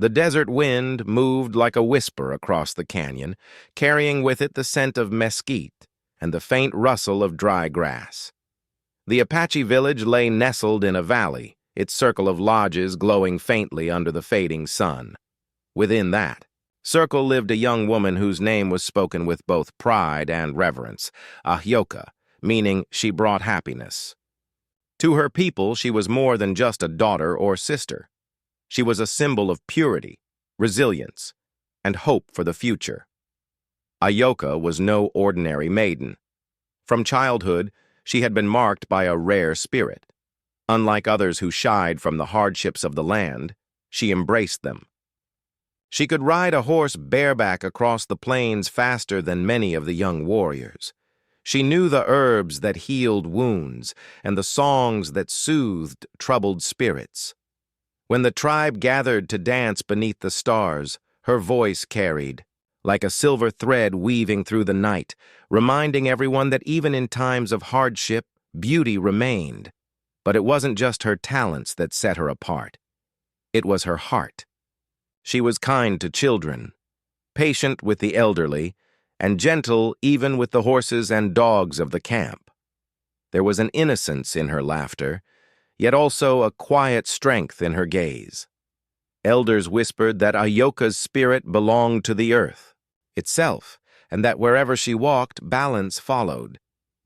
The desert wind moved like a whisper across the canyon, carrying with it the scent of mesquite and the faint rustle of dry grass. The Apache village lay nestled in a valley, its circle of lodges glowing faintly under the fading sun. Within that circle lived a young woman whose name was spoken with both pride and reverence, Ahyoka, meaning she brought happiness. To her people, she was more than just a daughter or sister. She was a symbol of purity, resilience, and hope for the future. Ahyoka was no ordinary maiden. From childhood, she had been marked by a rare spirit. Unlike others who shied from the hardships of the land, she embraced them. She could ride a horse bareback across the plains faster than many of the young warriors. She knew the herbs that healed wounds and the songs that soothed troubled spirits. When the tribe gathered to dance beneath the stars, her voice carried, like a silver thread weaving through the night, reminding everyone that even in times of hardship, beauty remained. But it wasn't just her talents that set her apart. It was her heart. She was kind to children, patient with the elderly, and gentle even with the horses and dogs of the camp. There was an innocence in her laughter, yet also a quiet strength in her gaze. Elders whispered that Ahyoka's spirit belonged to the earth itself, and that wherever she walked, balance followed.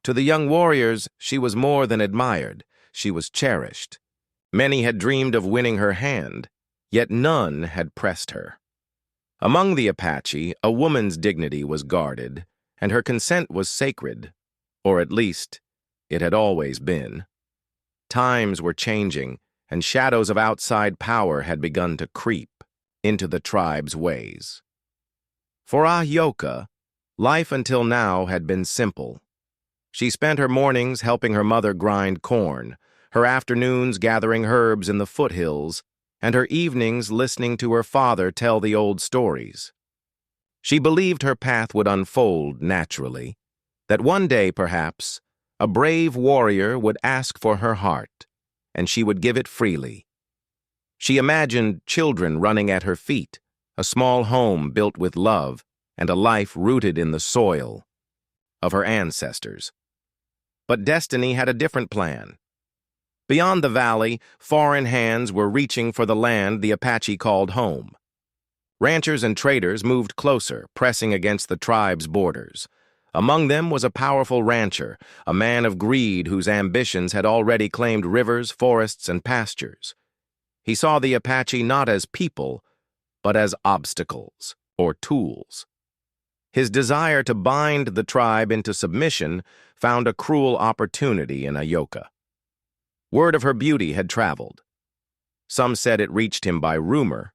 To the young warriors, she was more than admired. She was cherished. Many had dreamed of winning her hand, yet none had pressed her. Among the Apache, a woman's dignity was guarded, and her consent was sacred, or at least, it had always been. Times were changing, and shadows of outside power had begun to creep into the tribe's ways. For Ahyoka, life until now had been simple. She spent her mornings helping her mother grind corn, her afternoons gathering herbs in the foothills, and her evenings listening to her father tell the old stories. She believed her path would unfold naturally, that one day, perhaps, a brave warrior would ask for her heart, and she would give it freely. She imagined children running at her feet, a small home built with love, and a life rooted in the soil of her ancestors. But destiny had a different plan. Beyond the valley, foreign hands were reaching for the land the Apache called home. Ranchers and traders moved closer, pressing against the tribe's borders. Among them was a powerful rancher, a man of greed whose ambitions had already claimed rivers, forests, and pastures. He saw the Apache not as people, but as obstacles or tools. His desire to bind the tribe into submission found a cruel opportunity in Ahyoka. Word of her beauty had traveled. Some said it reached him by rumor.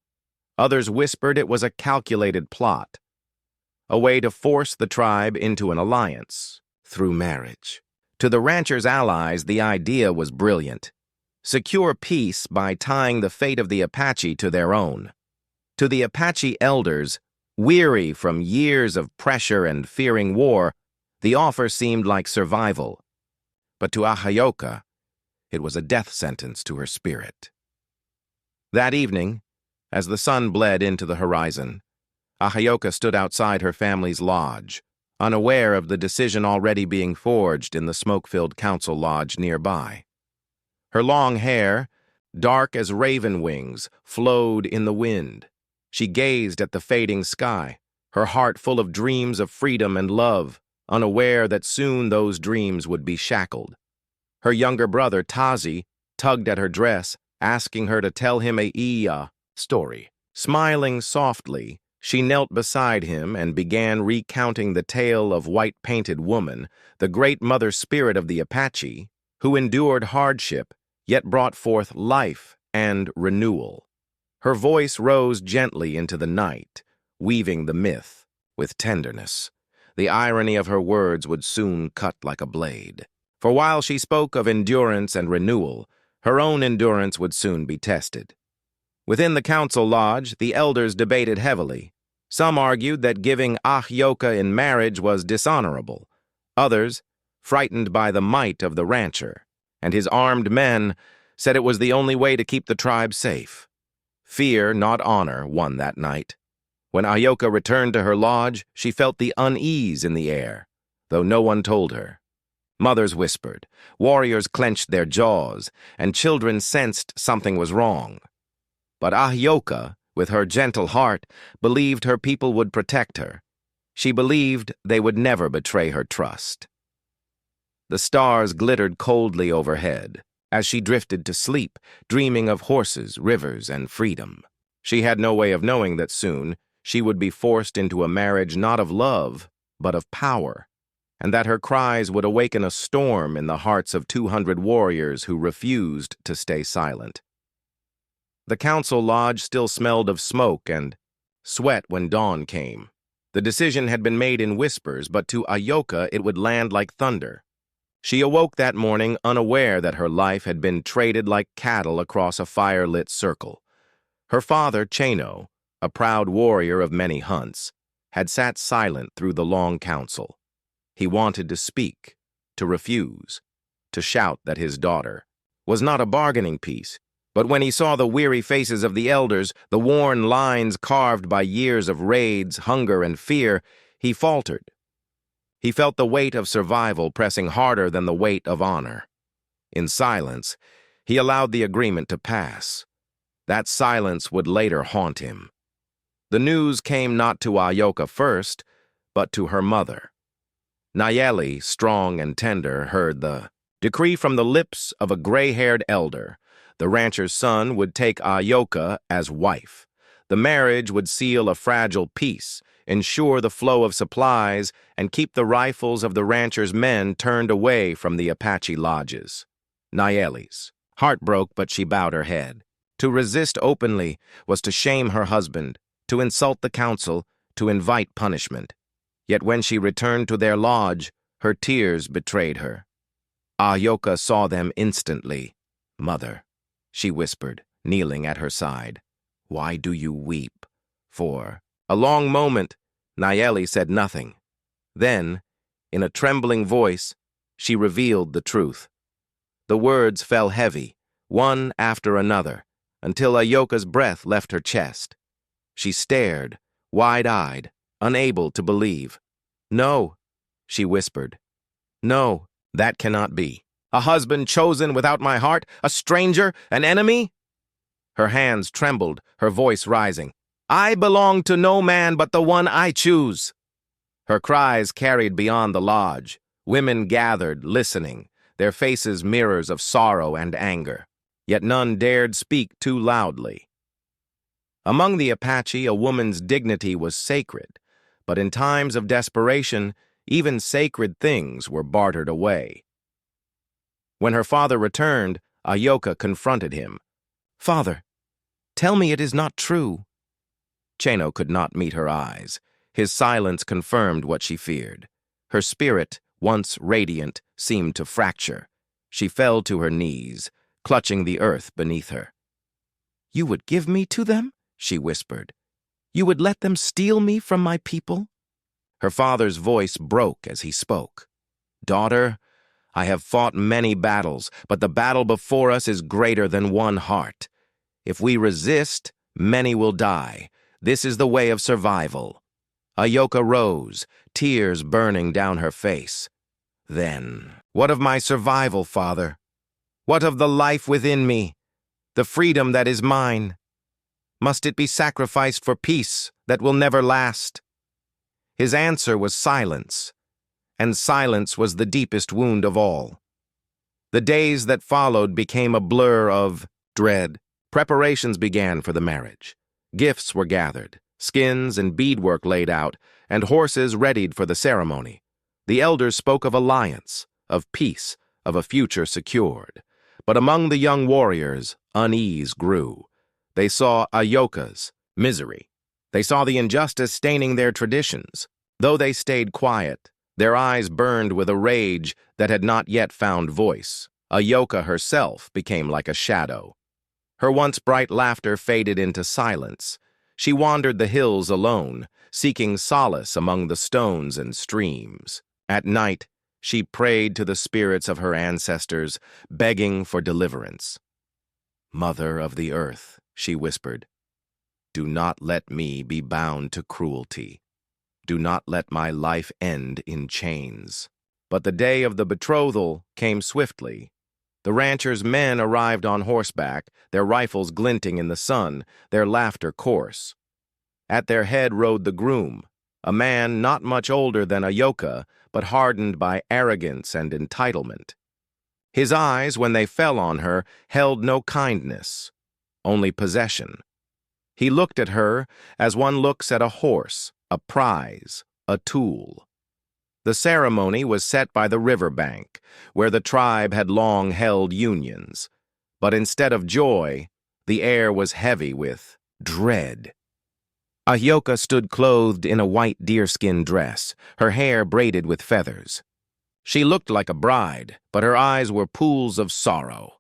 Others whispered it was a calculated plot, a way to force the tribe into an alliance through marriage. To the rancher's allies, the idea was brilliant. Secure peace by tying the fate of the Apache to their own. To the Apache elders, weary from years of pressure and fearing war, the offer seemed like survival. But to Ahyoka, it was a death sentence to her spirit. That evening, as the sun bled into the horizon, Ahyoka stood outside her family's lodge, unaware of the decision already being forged in the smoke-filled council lodge nearby. Her long hair, dark as raven wings, flowed in the wind. She gazed at the fading sky, her heart full of dreams of freedom and love, unaware that soon those dreams would be shackled. Her younger brother, Tazi, tugged at her dress, asking her to tell him a story. Smiling softly, she knelt beside him and began recounting the tale of white-painted woman, the great mother spirit of the Apache, who endured hardship, yet brought forth life and renewal. Her voice rose gently into the night, weaving the myth with tenderness. The irony of her words would soon cut like a blade. For while she spoke of endurance and renewal, her own endurance would soon be tested. Within the council lodge, the elders debated heavily. Some argued that giving Ahyoka in marriage was dishonorable. Others, frightened by the might of the rancher and his armed men, said it was the only way to keep the tribe safe. Fear, not honor, won that night. When Ayoka returned to her lodge, she felt the unease in the air, though no one told her. Mothers whispered, warriors clenched their jaws, and children sensed something was wrong. But Ayoka, with her gentle heart, believed her people would protect her. She believed they would never betray her trust. The stars glittered coldly overhead as she drifted to sleep, dreaming of horses, rivers, and freedom. She had no way of knowing that soon she would be forced into a marriage not of love, but of power, and that her cries would awaken a storm in the hearts of 200 warriors who refused to stay silent. The council lodge still smelled of smoke and sweat when dawn came. The decision had been made in whispers, but to Ayoka it would land like thunder. She awoke that morning unaware that her life had been traded like cattle across a fire-lit circle. Her father, Cheno, a proud warrior of many hunts, had sat silent through the long council. He wanted to speak, to refuse, to shout that his daughter was not a bargaining piece. But when he saw the weary faces of the elders, the worn lines carved by years of raids, hunger, and fear, he faltered. He felt the weight of survival pressing harder than the weight of honor. In silence, he allowed the agreement to pass. That silence would later haunt him. The news came not to Ayoka first, but to her mother. Nayeli, strong and tender, heard the decree from the lips of a gray-haired elder. The rancher's son would take Ayoka as wife. The marriage would seal a fragile peace, ensure the flow of supplies, and keep the rifles of the rancher's men turned away from the Apache lodges. Nayeli's heart broke, but she bowed her head. To resist openly was to shame her husband, to insult the council, to invite punishment. Yet when she returned to their lodge, her tears betrayed her. Ayoka saw them instantly. "Mother," she whispered, kneeling at her side, "why do you weep?" For a long moment, Nayeli said nothing. Then, in a trembling voice, she revealed the truth. The words fell heavy, one after another, until Ayoka's breath left her chest. She stared, wide-eyed, unable to believe. "No," she whispered. "No, that cannot be. A husband chosen without my heart? A stranger? An enemy?" Her hands trembled, her voice rising. "I belong to no man but the one I choose." Her cries carried beyond the lodge. Women gathered, listening, their faces mirrors of sorrow and anger. Yet none dared speak too loudly. Among the Apache, a woman's dignity was sacred, but in times of desperation, even sacred things were bartered away. When her father returned, Ayoka confronted him. "Father, tell me it is not true." Cheno could not meet her eyes. His silence confirmed what she feared. Her spirit, once radiant, seemed to fracture. She fell to her knees, clutching the earth beneath her. "You would give me to them?" she whispered. "You would let them steal me from my people?" Her father's voice broke as he spoke. "Daughter, I have fought many battles, but the battle before us is greater than one heart. If we resist, many will die. This is the way of survival." Ayoka rose, tears burning down her face. "Then, what of my survival, father? What of the life within me, the freedom that is mine? Must it be sacrificed for peace that will never last?" His answer was silence, and silence was the deepest wound of all. The days that followed became a blur of dread. Preparations began for the marriage. Gifts were gathered, skins and beadwork laid out, and horses readied for the ceremony. The elders spoke of alliance, of peace, of a future secured. But among the young warriors, unease grew. They saw Ayoka's misery. They saw the injustice staining their traditions. Though they stayed quiet, their eyes burned with a rage that had not yet found voice. Ayoka herself became like a shadow. Her once bright laughter faded into silence. She wandered the hills alone, seeking solace among the stones and streams. At night, she prayed to the spirits of her ancestors, begging for deliverance. "Mother of the earth," she whispered, Do not let me be bound to cruelty. Do not let my life end in chains. But the day of the betrothal came swiftly. The rancher's men arrived on horseback, their rifles glinting in the sun, their laughter coarse. At their head rode the groom, a man not much older than Ayoka, but hardened by arrogance and entitlement. His eyes, when they fell on her, held no kindness, only possession. He looked at her as one looks at a horse, a prize, a tool. The ceremony was set by the river bank, where the tribe had long held unions. But instead of joy, the air was heavy with dread. Ayoka stood clothed in a white deerskin dress, her hair braided with feathers. She looked like a bride, but her eyes were pools of sorrow.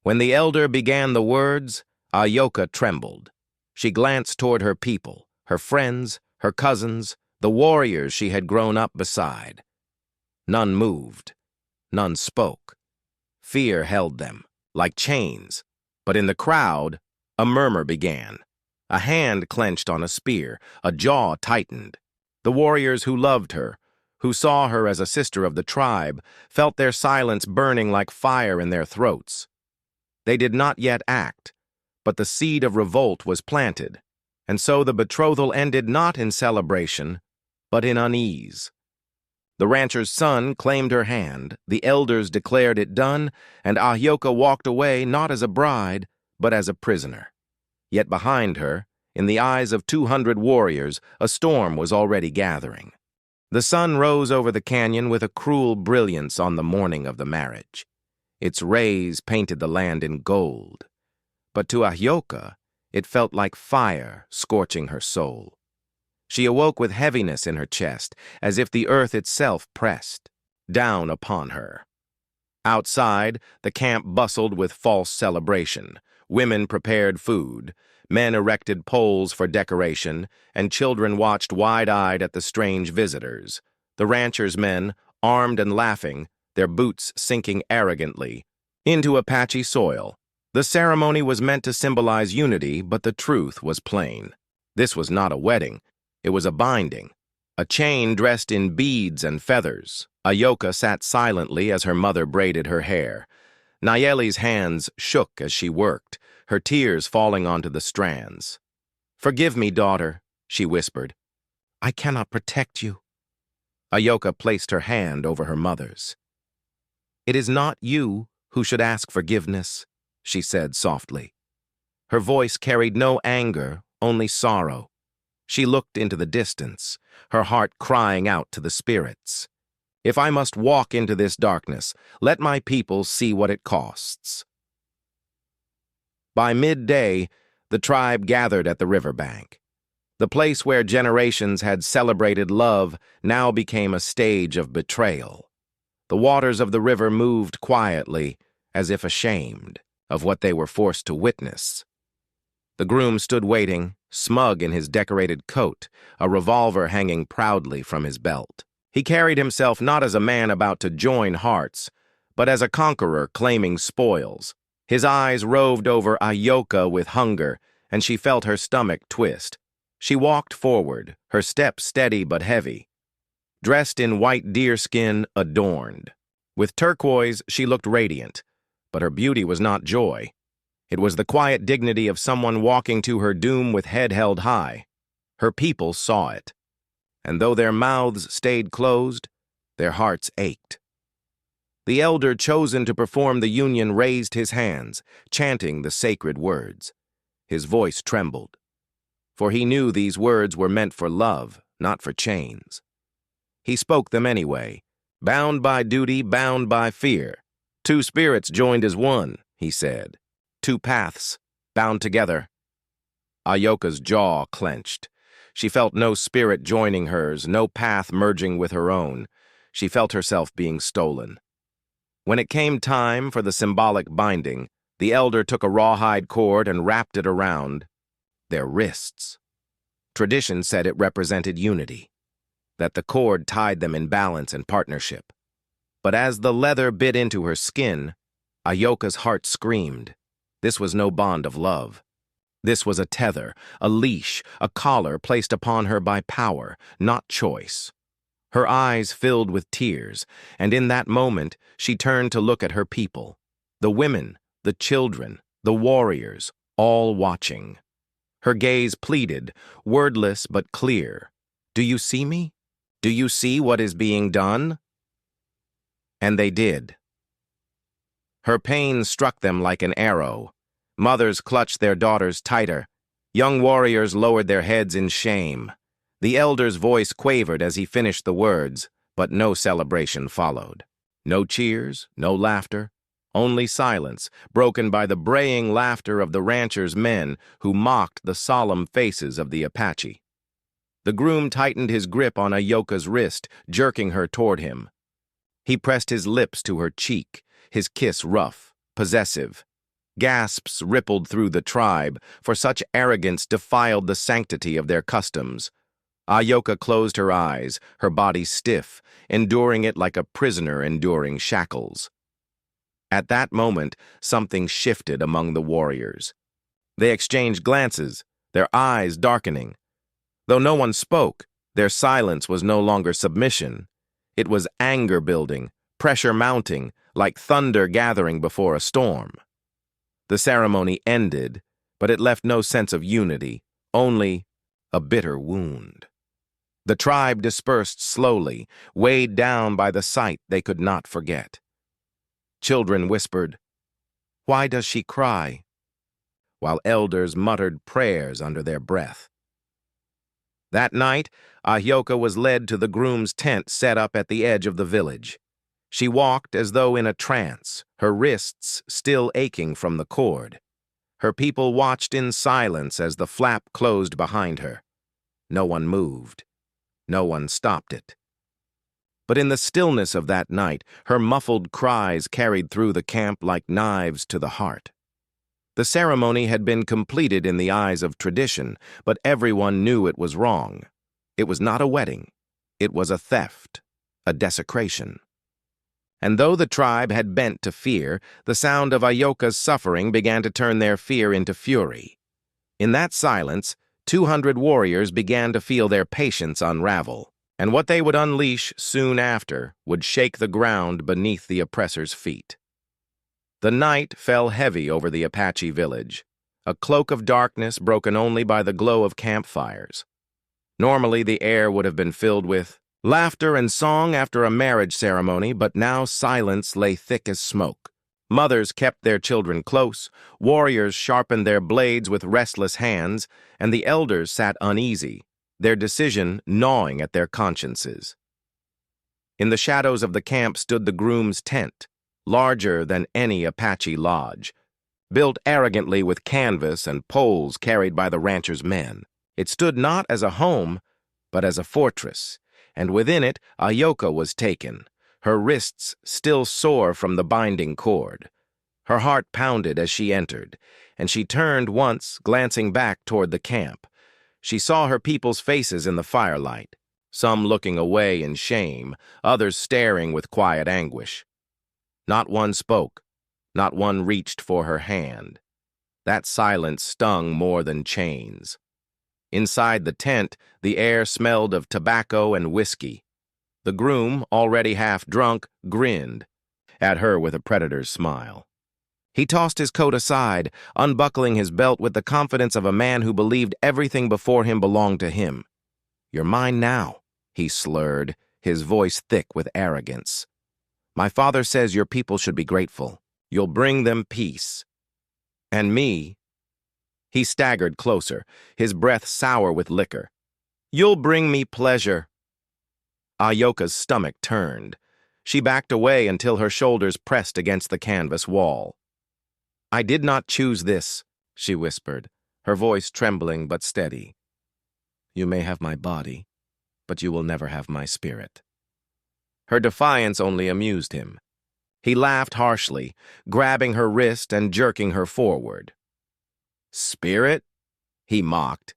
When the elder began the words, Ayoka trembled. She glanced toward her people, her friends, her cousins, the warriors she had grown up beside. None moved. None spoke. Fear held them, like chains. But in the crowd, a murmur began. A hand clenched on a spear, a jaw tightened. The warriors who loved her, who saw her as a sister of the tribe, felt their silence burning like fire in their throats. They did not yet act, but the seed of revolt was planted, and so the betrothal ended not in celebration, but in unease. The rancher's son claimed her hand, the elders declared it done, and Ayoka walked away not as a bride, but as a prisoner. Yet behind her, in the eyes of 200 warriors, a storm was already gathering. The sun rose over the canyon with a cruel brilliance on the morning of the marriage. Its rays painted the land in gold. But to Ayoka, it felt like fire scorching her soul. She awoke with heaviness in her chest, as if the earth itself pressed down upon her. Outside, the camp bustled with false celebration. Women prepared food, men erected poles for decoration, and children watched wide-eyed at the strange visitors. The rancher's men, armed and laughing, their boots sinking arrogantly into Apache soil. The ceremony was meant to symbolize unity, but the truth was plain. This was not a wedding. It was a binding, a chain dressed in beads and feathers. Ayoka sat silently as her mother braided her hair. Nayeli's hands shook as she worked, her tears falling onto the strands. "Forgive me, daughter," she whispered. "I cannot protect you." Ayoka placed her hand over her mother's. "It is not you who should ask forgiveness," she said softly. Her voice carried no anger, only sorrow. She looked into the distance, her heart crying out to the spirits. "If I must walk into this darkness, let my people see what it costs." By midday, the tribe gathered at the riverbank. The place where generations had celebrated love now became a stage of betrayal. The waters of the river moved quietly, as if ashamed of what they were forced to witness. The groom stood waiting, smug in his decorated coat, a revolver hanging proudly from his belt. He carried himself not as a man about to join hearts, but as a conqueror claiming spoils. His eyes roved over Ayoka with hunger, and she felt her stomach twist. She walked forward, her step steady but heavy. Dressed in white deerskin, adorned. With turquoise, she looked radiant, but her beauty was not joy. It was the quiet dignity of someone walking to her doom with head held high. Her people saw it, and though their mouths stayed closed, their hearts ached. The elder chosen to perform the union raised his hands, chanting the sacred words. His voice trembled, for he knew these words were meant for love, not for chains. He spoke them anyway, bound by duty, bound by fear. "Two spirits joined as one," he said. "Two paths, bound together." Ayoka's jaw clenched. She felt no spirit joining hers, no path merging with her own. She felt herself being stolen. When it came time for the symbolic binding, the elder took a rawhide cord and wrapped it around their wrists. Tradition said it represented unity, that the cord tied them in balance and partnership. But as the leather bit into her skin, Ayoka's heart screamed. This was no bond of love. This was a tether, a leash, a collar placed upon her by power, not choice. Her eyes filled with tears, and in that moment she turned to look at her people, the women, the children, the warriors, all watching. Her gaze pleaded, wordless but clear. "Do you see me? Do you see what is being done?" And they did. Her pain struck them like an arrow. Mothers clutched their daughters tighter. Young warriors lowered their heads in shame. The elder's voice quavered as he finished the words, but no celebration followed. No cheers, no laughter, only silence, broken by the braying laughter of the ranchers' men who mocked the solemn faces of the Apache. The groom tightened his grip on Ayoka's wrist, jerking her toward him. He pressed his lips to her cheek, his kiss rough, possessive. Gasps rippled through the tribe, for such arrogance defiled the sanctity of their customs. Ayoka closed her eyes, her body stiff, enduring it like a prisoner enduring shackles. At that moment, something shifted among the warriors. They exchanged glances, their eyes darkening. Though no one spoke, their silence was no longer submission. It was anger building, pressure mounting, like thunder gathering before a storm. The ceremony ended, but it left no sense of unity, only a bitter wound. The tribe dispersed slowly, weighed down by the sight they could not forget. Children whispered, "Why does she cry?" while elders muttered prayers under their breath. That night, Ayoka was led to the groom's tent set up at the edge of the village. She walked as though in a trance, her wrists still aching from the cord. Her people watched in silence as the flap closed behind her. No one moved. No one stopped it. But in the stillness of that night, her muffled cries carried through the camp like knives to the heart. The ceremony had been completed in the eyes of tradition, but everyone knew it was wrong. It was not a wedding. It was a theft, a desecration. And though the tribe had bent to fear, the sound of Ayoka's suffering began to turn their fear into fury. In that silence, 200 warriors began to feel their patience unravel, and what they would unleash soon after would shake the ground beneath the oppressor's feet. The night fell heavy over the Apache village, a cloak of darkness broken only by the glow of campfires. Normally, the air would have been filled with laughter and song after a marriage ceremony, but now silence lay thick as smoke. Mothers kept their children close, warriors sharpened their blades with restless hands, and the elders sat uneasy, their decision gnawing at their consciences. In the shadows of the camp stood the groom's tent, larger than any Apache lodge, built arrogantly with canvas and poles carried by the ranchers' men. It stood not as a home, but as a fortress, and within it Ayoka was taken, her wrists still sore from the binding cord. Her heart pounded as she entered, and she turned once, glancing back toward the camp. She saw her people's faces in the firelight, some looking away in shame, others staring with quiet anguish. Not one spoke, not one reached for her hand. That silence stung more than chains. Inside the tent, the air smelled of tobacco and whiskey. The groom, already half drunk, grinned at her with a predator's smile. He tossed his coat aside, unbuckling his belt with the confidence of a man who believed everything before him belonged to him. "You're mine now," he slurred, his voice thick with arrogance. "My father says your people should be grateful. You'll bring them peace. And me—" He staggered closer, his breath sour with liquor. "You'll bring me pleasure." Ayoka's stomach turned. She backed away until her shoulders pressed against the canvas wall. "I did not choose this," she whispered, her voice trembling but steady. "You may have my body, but you will never have my spirit." Her defiance only amused him. He laughed harshly, grabbing her wrist and jerking her forward. "Spirit?" he mocked.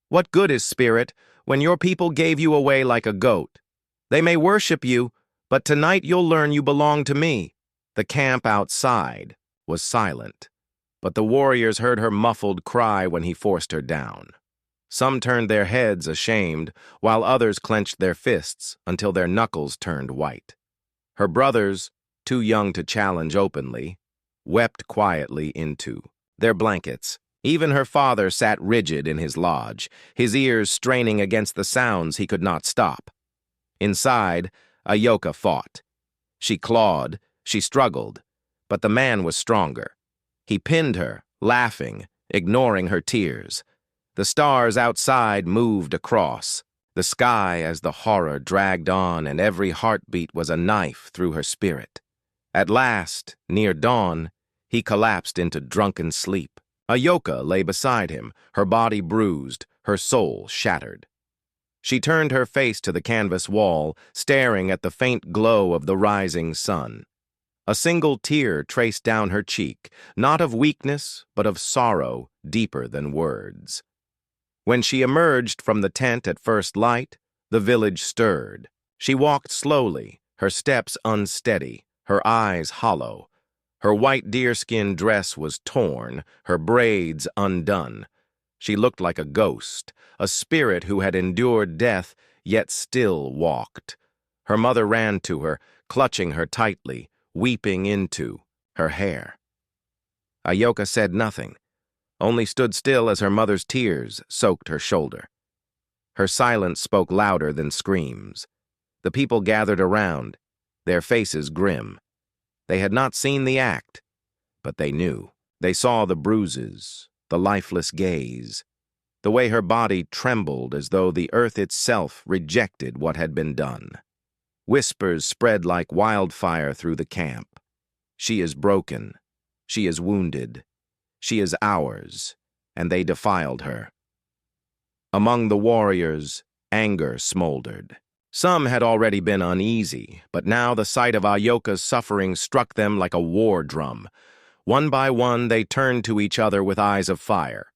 "What good is spirit when your people gave you away like a goat? They may worship you, but tonight you'll learn you belong to me." The camp outside was silent. but the warriors heard her muffled cry when he forced her down. Some turned their heads ashamed, while others clenched their fists until their knuckles turned white. Her brothers, too young to challenge openly, wept quietly into their blankets. Even her father sat rigid in his lodge, his ears straining against the sounds he could not stop. Inside, Ahyoka fought. She clawed, she struggled, but the man was stronger. He pinned her, laughing, ignoring her tears. The stars outside moved across the sky as the horror dragged on, and every heartbeat was a knife through her spirit. At last, near dawn, he collapsed into drunken sleep. Ahyoka lay beside him, her body bruised, her soul shattered. She turned her face to the canvas wall, staring at the faint glow of the rising sun. A single tear traced down her cheek, not of weakness, but of sorrow deeper than words. When she emerged from the tent at first light, the village stirred. She walked slowly, her steps unsteady, her eyes hollow. Her white deerskin dress was torn, her braids undone. She looked like a ghost, a spirit who had endured death, yet still walked. Her mother ran to her, clutching her tightly, weeping into her hair. Ahyoka said nothing, only stood still as her mother's tears soaked her shoulder. Her silence spoke louder than screams. The people gathered around, their faces grim. They had not seen the act, but they knew. They saw the bruises, the lifeless gaze, the way her body trembled as though the earth itself rejected what had been done. Whispers spread like wildfire through the camp. She is broken. She is wounded. She is ours, and they defiled her. Among the warriors, anger smoldered. Some had already been uneasy, but now the sight of Ahyoka's suffering struck them like a war drum. One by one, they turned to each other with eyes of fire.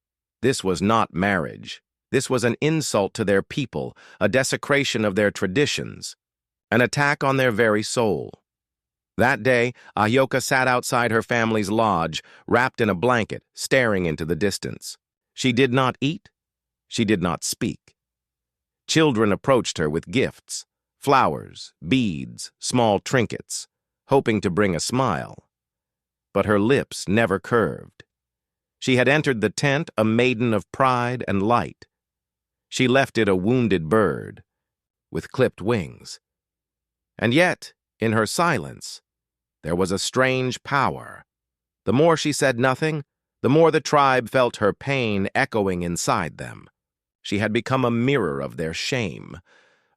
This was not marriage. This was an insult to their people, a desecration of their traditions, an attack on their very soul. That day, Ahyoka sat outside her family's lodge, wrapped in a blanket, staring into the distance. She did not eat. She did not speak. Children approached her with gifts, flowers, beads, small trinkets, hoping to bring a smile. But her lips never curved. She had entered the tent a maiden of pride and light. She left it a wounded bird, with clipped wings. And yet, in her silence, there was a strange power. The more she said nothing, the more the tribe felt her pain echoing inside them. She had become a mirror of their shame,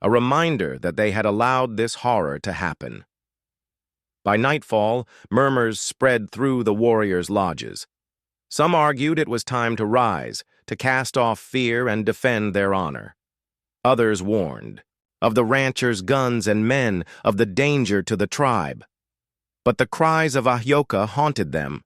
a reminder that they had allowed this horror to happen. By nightfall, murmurs spread through the warriors' lodges. Some argued it was time to rise, to cast off fear and defend their honor. Others warned of the ranchers' guns and men, of the danger to the tribe. But the cries of Ahyoka haunted them,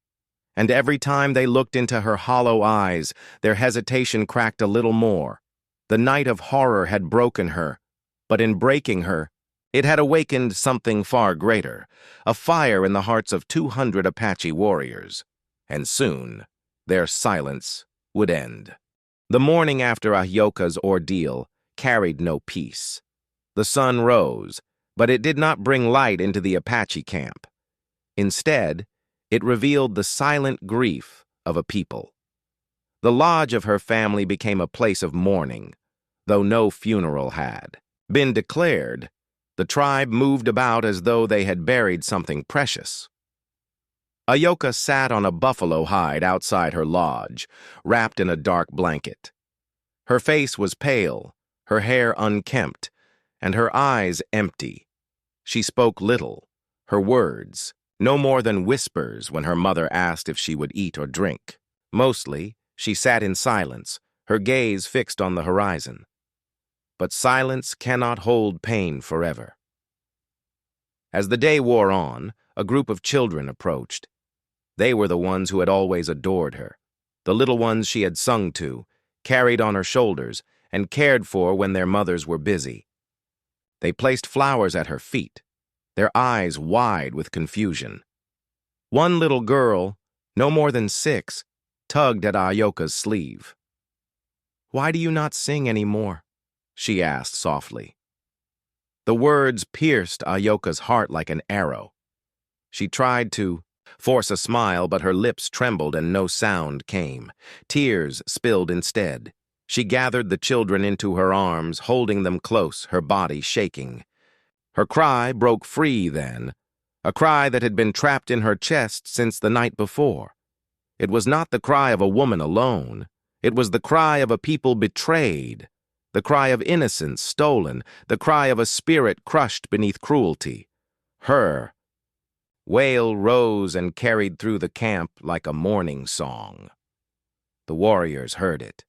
and every time they looked into her hollow eyes, their hesitation cracked a little more. The night of horror had broken her, but in breaking her, it had awakened something far greater, a fire in the hearts of 200 Apache warriors. And soon, their silence would end. The morning after Ahyoka's ordeal carried no peace. The sun rose, but it did not bring light into the Apache camp. Instead, it revealed the silent grief of a people. The lodge of her family became a place of mourning, though no funeral had been declared. The tribe moved about as though they had buried something precious. Ahyoka sat on a buffalo hide outside her lodge, wrapped in a dark blanket. Her face was pale, her hair unkempt, and her eyes empty. She spoke little, her words no more than whispers when her mother asked if she would eat or drink. Mostly, she sat in silence, her gaze fixed on the horizon. But silence cannot hold pain forever. As the day wore on, a group of children approached. They were the ones who had always adored her, the little ones she had sung to, carried on her shoulders, and cared for when their mothers were busy. They placed flowers at her feet, their eyes wide with confusion. One little girl, no more than 6, tugged at Ayoka's sleeve. "Why do you not sing any more?" she asked softly. The words pierced Ayoka's heart like an arrow. She tried to force a smile, but her lips trembled and no sound came. Tears spilled instead. She gathered the children into her arms, holding them close, her body shaking. Her cry broke free then, a cry that had been trapped in her chest since the night before. It was not the cry of a woman alone. It was the cry of a people betrayed, the cry of innocence stolen, the cry of a spirit crushed beneath cruelty. Her wail rose and carried through the camp like a mourning song. The warriors heard it.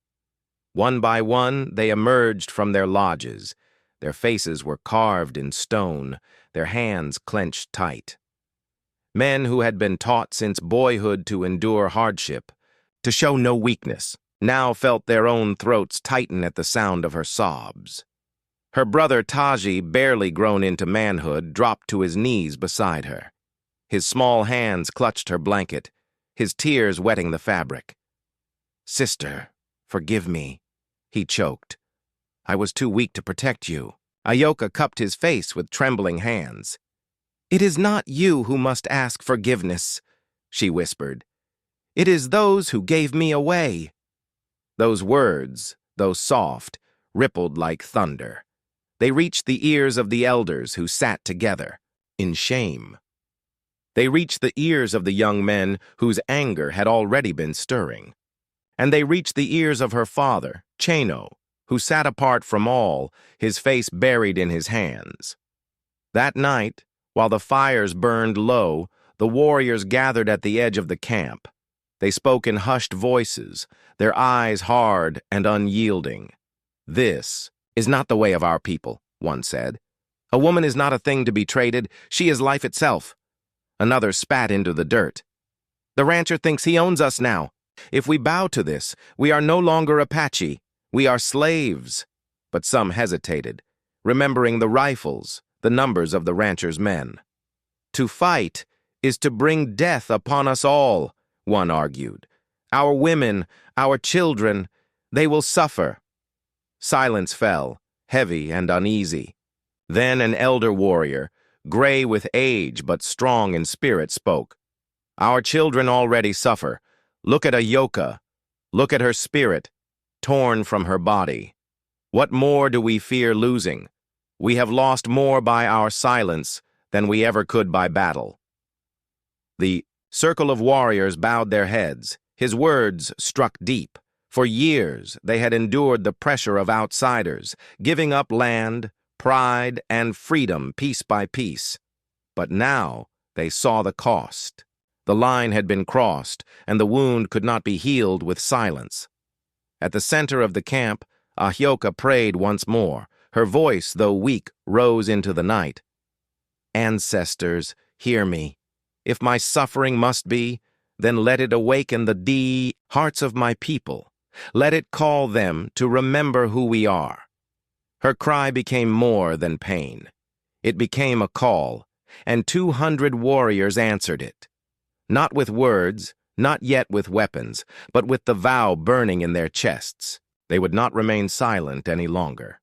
One by one, they emerged from their lodges. Their faces were carved in stone, their hands clenched tight. Men who had been taught since boyhood to endure hardship, to show no weakness, now felt their own throats tighten at the sound of her sobs. Her brother Taji, barely grown into manhood, dropped to his knees beside her. His small hands clutched her blanket, his tears wetting the fabric. "Sister, forgive me," he choked. "I was too weak to protect you." Ayoka cupped his face with trembling hands. "It is not you who must ask forgiveness," she whispered. "It is those who gave me away." Those words, though soft, rippled like thunder. They reached the ears of the elders who sat together, in shame. They reached the ears of the young men whose anger had already been stirring. And they reached the ears of her father, Cheno, who sat apart from all, his face buried in his hands. That night, while the fires burned low, the warriors gathered at the edge of the camp. They spoke in hushed voices, their eyes hard and unyielding. "This is not the way of our people," one said. "A woman is not a thing to be traded. She is life itself." Another spat into the dirt. "The rancher thinks he owns us now. If we bow to this, we are no longer Apache. We are slaves." But some hesitated, remembering the rifles, the numbers of the rancher's men. "To fight is to bring death upon us all," one argued. "Our women, our children, they will suffer." Silence fell, heavy and uneasy. Then an elder warrior, gray with age but strong in spirit, spoke. "Our children already suffer. Look at Ayoka. Look at her spirit, torn from her body. What more do we fear losing? We have lost more by our silence than we ever could by battle." The circle of warriors bowed their heads. His words struck deep. For years, they had endured the pressure of outsiders, giving up land, pride, and freedom piece by piece. But now they saw the cost. The line had been crossed, and the wound could not be healed with silence. At the center of the camp, Ayoka prayed once more. Her voice, though weak, rose into the night. "Ancestors, hear me. If my suffering must be, then let it awaken the hearts of my people. Let it call them to remember who we are." Her cry became more than pain. It became a call, and 200 warriors answered it. Not with words, not yet with weapons, but with the vow burning in their chests. They would not remain silent any longer.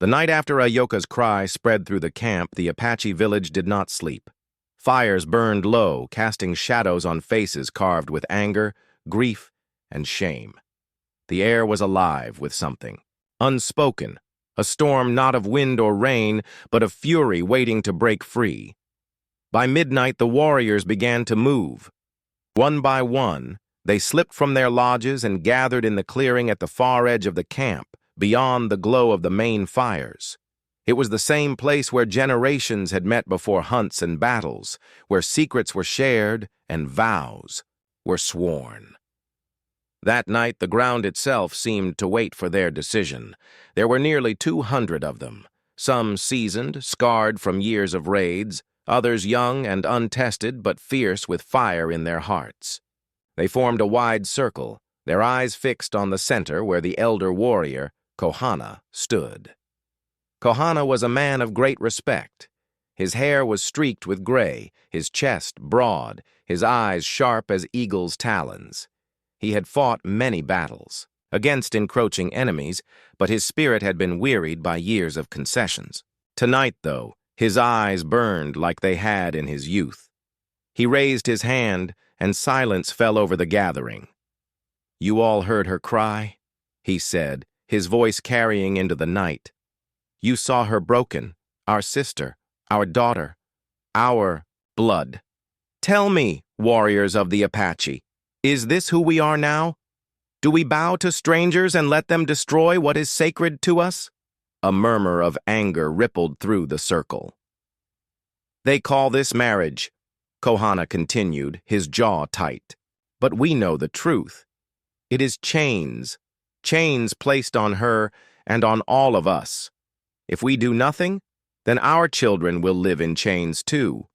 The night after Ayoka's cry spread through the camp, the Apache village did not sleep. Fires burned low, casting shadows on faces carved with anger, grief, and shame. The air was alive with something unspoken, a storm not of wind or rain, but of fury waiting to break free. By midnight, the warriors began to move. One by one, they slipped from their lodges and gathered in the clearing at the far edge of the camp, beyond the glow of the main fires. It was the same place where generations had met before hunts and battles, where secrets were shared and vows were sworn. That night, the ground itself seemed to wait for their decision. There were nearly 200 of them, some seasoned, scarred from years of raids, others young and untested but fierce with fire in their hearts. They formed a wide circle, their eyes fixed on the center where the elder warrior, Kohana, stood. Kohana was a man of great respect. His hair was streaked with gray, his chest broad, his eyes sharp as eagles' talons. He had fought many battles against encroaching enemies, but his spirit had been wearied by years of concessions. Tonight, though, his eyes burned like they had in his youth. He raised his hand, and silence fell over the gathering. "You all heard her cry?" he said, his voice carrying into the night. "You saw her broken, our sister, our daughter, our blood. Tell me, warriors of the Apache, is this who we are now? Do we bow to strangers and let them destroy what is sacred to us?" A murmur of anger rippled through the circle. "They call this marriage," Kohana continued, his jaw tight. "But we know the truth. It is chains, chains placed on her and on all of us. If we do nothing, then our children will live in chains too."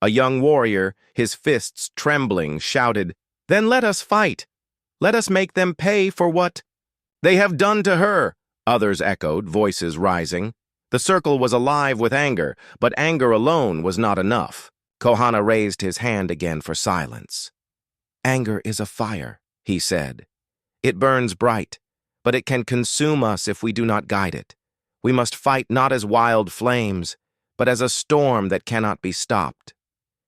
A young warrior, his fists trembling, shouted, "Then let us fight. Let us make them pay for what they have done to her," others echoed, voices rising. The circle was alive with anger, but anger alone was not enough. Kohana raised his hand again for silence. "Anger is a fire," he said. "It burns bright, but it can consume us if we do not guide it. We must fight not as wild flames, but as a storm that cannot be stopped."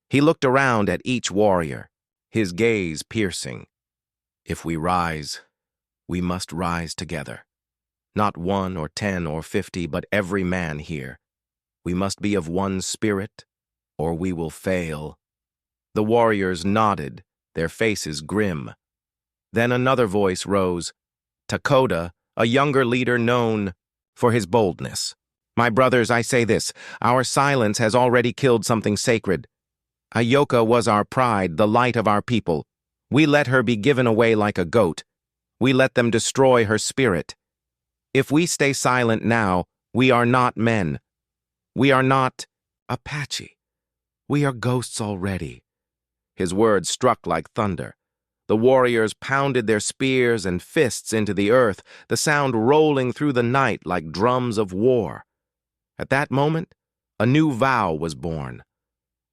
He looked around at each warrior, his gaze piercing. "If we rise, we must rise together. Not 1 or 10 or 50, but every man here. We must be of one spirit, or we will fail." The warriors nodded, their faces grim. Then another voice rose, Takoda, a younger leader known for his boldness. "My brothers, I say this, our silence has already killed something sacred. Ayoka was our pride, the light of our people. We let her be given away like a goat. We let them destroy her spirit. If we stay silent now, we are not men. We are not Apache. We are ghosts already." His words struck like thunder. The warriors pounded their spears and fists into the earth, the sound rolling through the night like drums of war. At that moment, a new vow was born.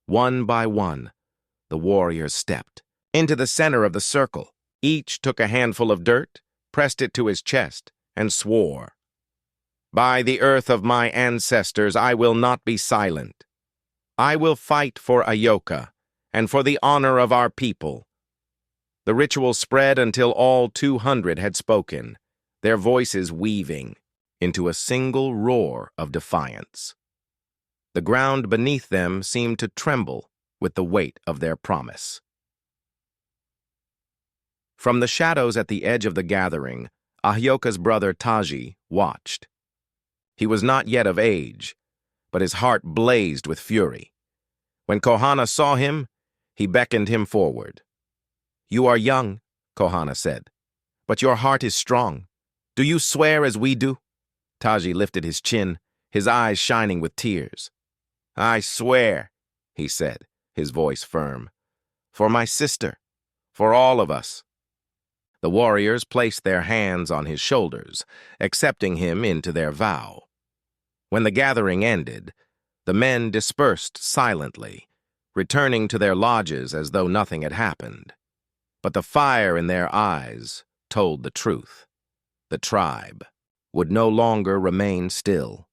One by one, the warriors stepped into the center of the circle. Each took a handful of dirt, pressed it to his chest, and swore, "By the earth of my ancestors, I will not be silent. I will fight for Ayoka and for the honor of our people." The ritual spread until all 200 had spoken, their voices weaving into a single roar of defiance. The ground beneath them seemed to tremble with the weight of their promise. From the shadows at the edge of the gathering, Ahyoka's brother Taji watched. He was not yet of age, but his heart blazed with fury. When Kohana saw him, he beckoned him forward. "You are young," Kohana said, "but your heart is strong. Do you swear as we do?" Taji lifted his chin, his eyes shining with tears. "I swear," he said, his voice firm, "for my sister, for all of us." The warriors placed their hands on his shoulders, accepting him into their vow. When the gathering ended, the men dispersed silently, returning to their lodges as though nothing had happened. But the fire in their eyes told the truth. The tribe would no longer remain still.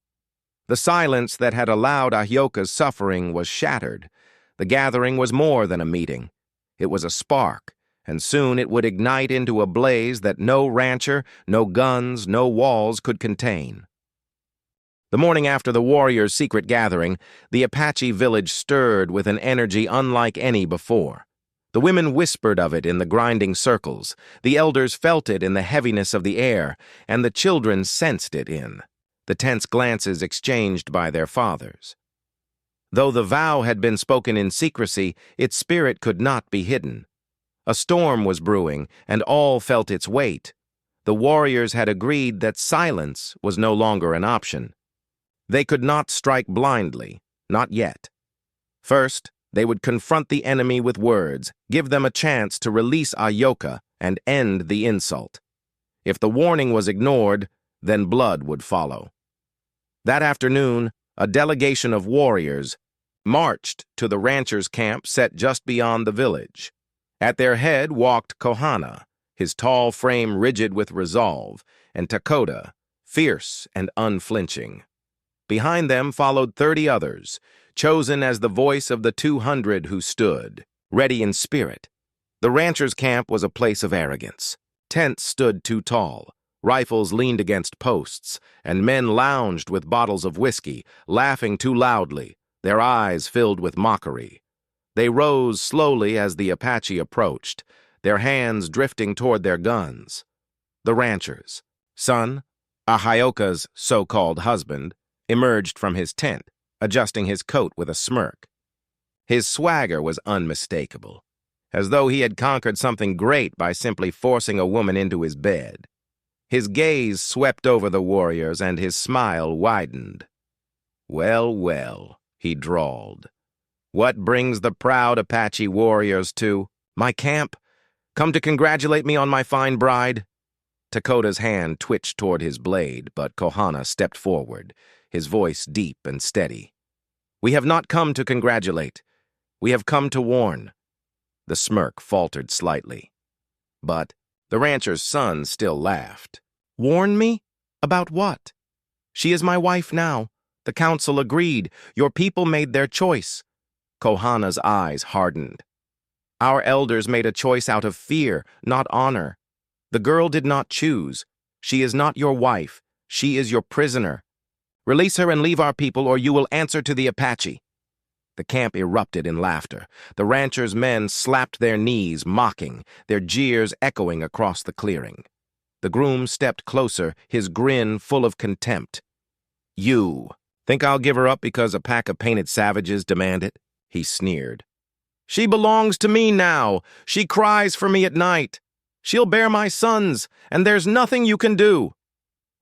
The silence that had allowed Ahyoka's suffering was shattered. The gathering was more than a meeting. It was a spark, and soon it would ignite into a blaze that no rancher, no guns, no walls could contain. The morning after the warriors' secret gathering, the Apache village stirred with an energy unlike any before. The women whispered of it in the grinding circles, the elders felt it in the heaviness of the air, and the children sensed it in the tense glances exchanged by their fathers. Though the vow had been spoken in secrecy, its spirit could not be hidden. A storm was brewing, and all felt its weight. The warriors had agreed that silence was no longer an option. They could not strike blindly, not yet. First, they would confront the enemy with words, give them a chance to release Ayoka and end the insult. If the warning was ignored, then blood would follow. That afternoon, a delegation of warriors marched to the ranchers' camp set just beyond the village. At their head walked Kohana, his tall frame rigid with resolve, and Takota, fierce and unflinching. Behind them followed 30 others, chosen as the voice of the 200 who stood, ready in spirit. The ranchers' camp was a place of arrogance. Tents stood too tall, rifles leaned against posts, and men lounged with bottles of whiskey, laughing too loudly, their eyes filled with mockery. They rose slowly as the Apache approached, their hands drifting toward their guns. The ranchers, son, Ahioka's so-called husband, emerged from his tent, adjusting his coat with a smirk. His swagger was unmistakable, as though he had conquered something great by simply forcing a woman into his bed. His gaze swept over the warriors, and his smile widened. "Well, well," he drawled. "What brings the proud Apache warriors to my camp? Come to congratulate me on my fine bride?" Takota's hand twitched toward his blade, but Kohana stepped forward, his voice deep and steady. "We have not come to congratulate. We have come to warn." The smirk faltered slightly. But the rancher's son still laughed. "Warn me? About what? She is my wife now. The council agreed. Your people made their choice." Kohana's eyes hardened. "Our elders made a choice out of fear, not honor. The girl did not choose. She is not your wife. She is your prisoner. Release her and leave our people, or you will answer to the Apache." The camp erupted in laughter. The ranchers' men slapped their knees, mocking, their jeers echoing across the clearing. The groom stepped closer, his grin full of contempt. "You think I'll give her up because a pack of painted savages demand it?" he sneered. "She belongs to me now. She cries for me at night. She'll bear my sons, and there's nothing you can do."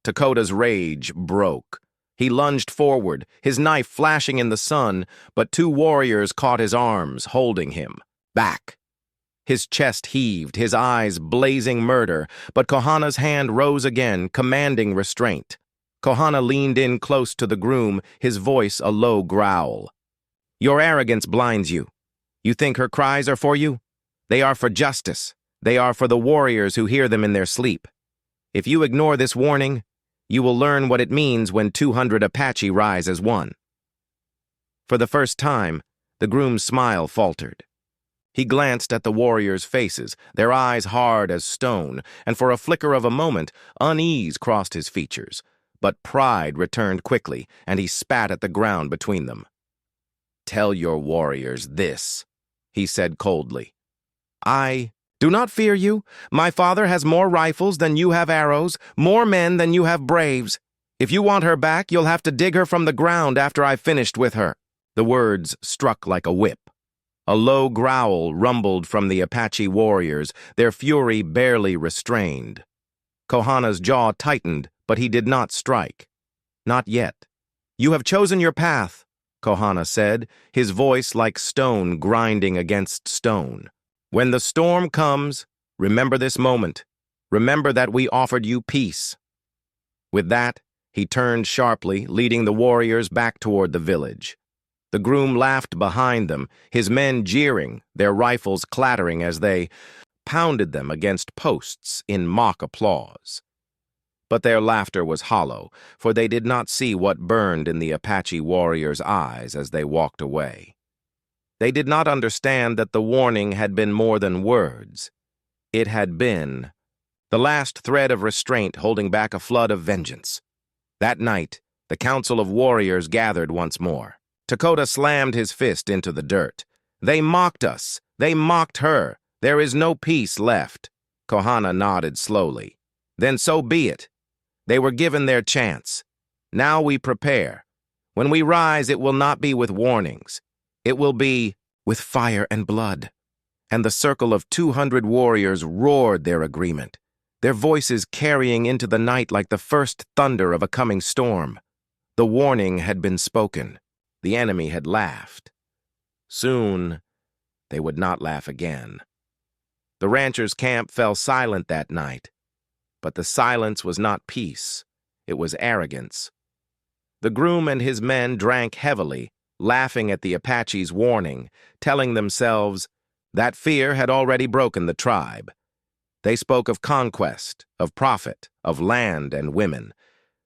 Takota's rage broke. He lunged forward, his knife flashing in the sun, but 2 warriors caught his arms, holding him. Back. His chest heaved, his eyes blazing murder, but Kohana's hand rose again, commanding restraint. Kohana leaned in close to the groom, his voice a low growl. "Your arrogance blinds you. You think her cries are for you? They are for justice. They are for the warriors who hear them in their sleep. If you ignore this warning, you will learn what it means when 200 Apache rise as one." For the first time, the groom's smile faltered. He glanced at the warriors' faces, their eyes hard as stone, and for a flicker of a moment, unease crossed his features. But pride returned quickly, and he spat at the ground between them. "Tell your warriors this," he said coldly. "I do not fear you. My father has more rifles than you have arrows, more men than you have braves. If you want her back, you'll have to dig her from the ground after I've finished with her." The words struck like a whip. A low growl rumbled from the Apache warriors, their fury barely restrained. Kohana's jaw tightened, but he did not strike. "Not yet. You have chosen your path," Kohana said, his voice like stone grinding against stone. "When the storm comes, remember this moment. Remember that we offered you peace." With that, he turned sharply, leading the warriors back toward the village. The groom laughed behind them, his men jeering, their rifles clattering as they pounded them against posts in mock applause. But their laughter was hollow, for they did not see what burned in the Apache warriors' eyes as they walked away. They did not understand that the warning had been more than words. It had been the last thread of restraint holding back a flood of vengeance. That night, the council of warriors gathered once more. Takota slammed his fist into the dirt. "They mocked us. They mocked her. There is no peace left." Kohana nodded slowly. "Then so be it. They were given their chance. Now we prepare. When we rise, it will not be with warnings. It will be with fire and blood." And the circle of 200 warriors roared their agreement, their voices carrying into the night like the first thunder of a coming storm. The warning had been spoken. The enemy had laughed. Soon, they would not laugh again. The ranchers' camp fell silent that night, but the silence was not peace. It was arrogance. The groom and his men drank heavily, laughing at the Apache's warning, telling themselves that fear had already broken the tribe. They spoke of conquest, of profit, of land and women.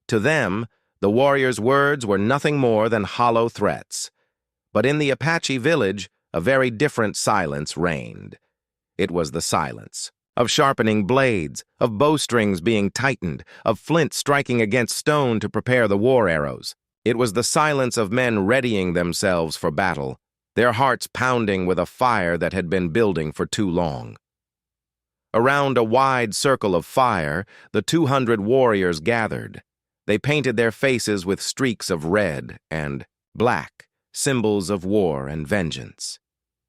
To them, the warriors' words were nothing more than hollow threats. But in the Apache village, a very different silence reigned. It was the silence of sharpening blades, of bowstrings being tightened, of flint striking against stone to prepare the war arrows. It was the silence of men readying themselves for battle, their hearts pounding with a fire that had been building for too long. Around a wide circle of fire, the 200 warriors gathered. They painted their faces with streaks of red and black, symbols of war and vengeance.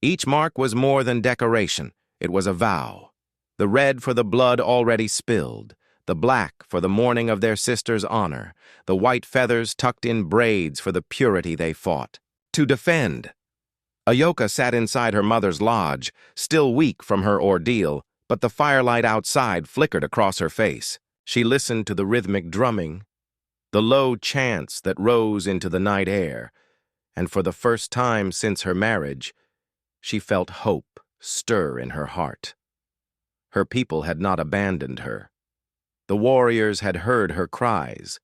Each mark was more than decoration. It was a vow. The red for the blood already spilled, the black for the mourning of their sister's honor, the white feathers tucked in braids for the purity they fought. To defend. Ayoka sat inside her mother's lodge, still weak from her ordeal, but the firelight outside flickered across her face. She listened to the rhythmic drumming, the low chants that rose into the night air, and for the first time since her marriage, she felt hope stir in her heart. Her people had not abandoned her. The warriors had heard her cries,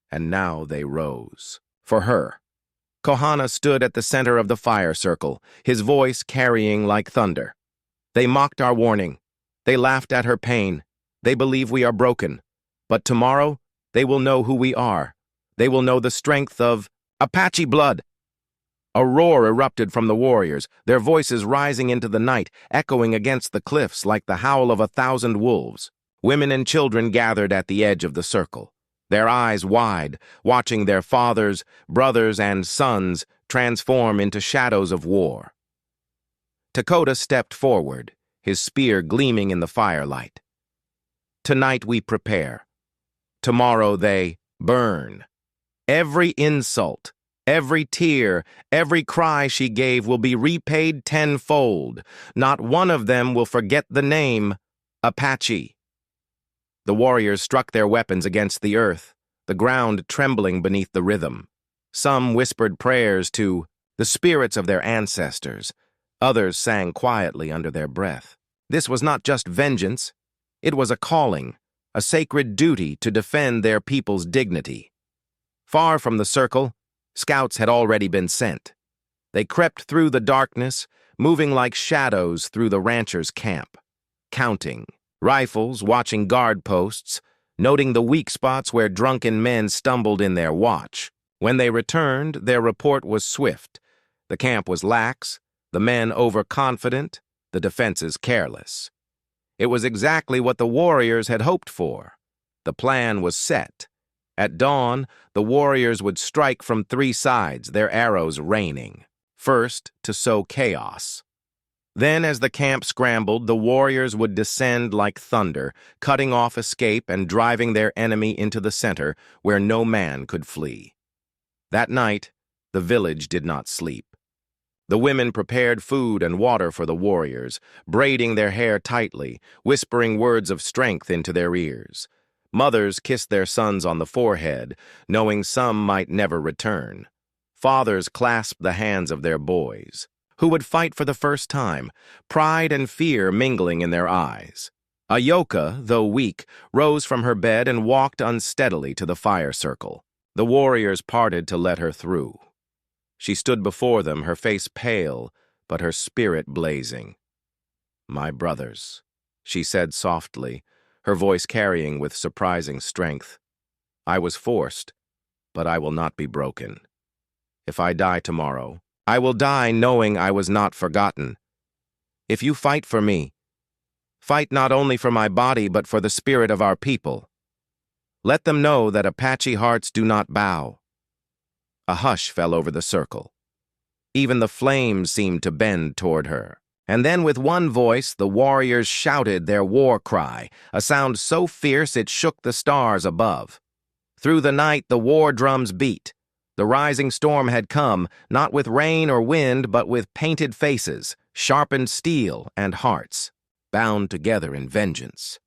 and now they rose. For her. Kohana stood at the center of the fire circle, his voice carrying like thunder. They mocked our warning. They laughed at her pain. They believe we are broken. But tomorrow, they will know who we are. They will know the strength of Apache blood. A roar erupted from the warriors, their voices rising into the night, echoing against the cliffs like the howl of 1,000 wolves. Women and children gathered at the edge of the circle, their eyes wide, watching their fathers, brothers, and sons transform into shadows of war. Dakota stepped forward, his spear gleaming in the firelight. Tonight we prepare. Tomorrow they burn. Every insult, every tear, every cry she gave will be repaid tenfold. Not one of them will forget the name Apache. The warriors struck their weapons against the earth, the ground trembling beneath the rhythm. Some whispered prayers to the spirits of their ancestors. Others sang quietly under their breath. This was not just vengeance. It was a calling, a sacred duty to defend their people's dignity. Far from the circle, scouts had already been sent. They crept through the darkness, moving like shadows through the ranchers' camp, counting, rifles watching guard posts, noting the weak spots where drunken men stumbled in their watch. When they returned, their report was swift. The camp was lax, the men overconfident, the defenses careless. It was exactly what the warriors had hoped for. The plan was set. At dawn, the warriors would strike from 3 sides, their arrows raining. First, to sow chaos. Then, as the camp scrambled, the warriors would descend like thunder, cutting off escape and driving their enemy into the center where no man could flee. That night, the village did not sleep. The women prepared food and water for the warriors, braiding their hair tightly, whispering words of strength into their ears. Mothers kissed their sons on the forehead, knowing some might never return. Fathers clasped the hands of their boys, who would fight for the first time, pride and fear mingling in their eyes. Ayoka, though weak, rose from her bed and walked unsteadily to the fire circle. The warriors parted to let her through. She stood before them, her face pale, but her spirit blazing. "My brothers," she said softly, her voice carrying with surprising strength. "I was forced, but I will not be broken. If I die tomorrow, I will die knowing I was not forgotten. If you fight for me, fight not only for my body but for the spirit of our people. Let them know that Apache hearts do not bow." A hush fell over the circle. Even the flames seemed to bend toward her. And then with one voice, the warriors shouted their war cry, a sound so fierce it shook the stars above. Through the night, the war drums beat. The rising storm had come, not with rain or wind, but with painted faces, sharpened steel, and hearts, bound together in vengeance.